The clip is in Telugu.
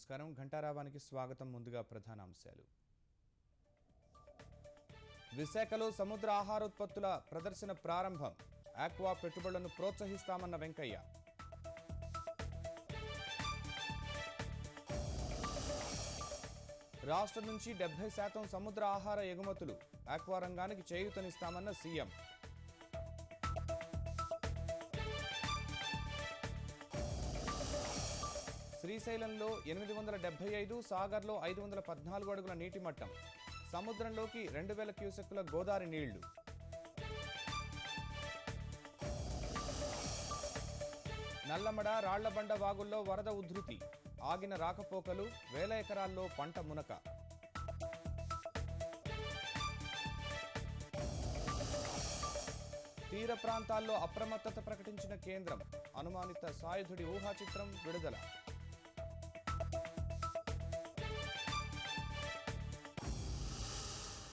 నమస్కారం. ఘంటారావానికి స్వాగతం. ముందుగా ప్రధానాంశాలు. విశాఖలో సముద్ర ఆహారోత్పత్తుల ప్రదర్శన ప్రారంభం. ఆక్వా పెట్టుబడులను ప్రోత్సహిస్తామన్న వెంకయ్య. రాష్ట్రం నుంచి 70% సముద్ర ఆహార ఎగుమతులు. ఆక్వా రంగానికి చేయూతనిస్తామన్న సీఎం. శ్రీశైలంలో 875, సాగర్లో 514 అడుగుల నీటి మట్టం. సముద్రంలోకి 2000 క్యూసెక్కుల గోదావరి నీళ్లు. నల్లమడ, రాళ్లబండ వాగుల్లో వరద ఉధృతి. ఆగిన రాకపోకలు, వేల ఎకరాల్లో పంట మునక. తీర ప్రాంతాల్లో అప్రమత్తత ప్రకటించిన కేంద్రం. అనుమానిత సాయుధుడి ఊహాచిత్రం విడుదల.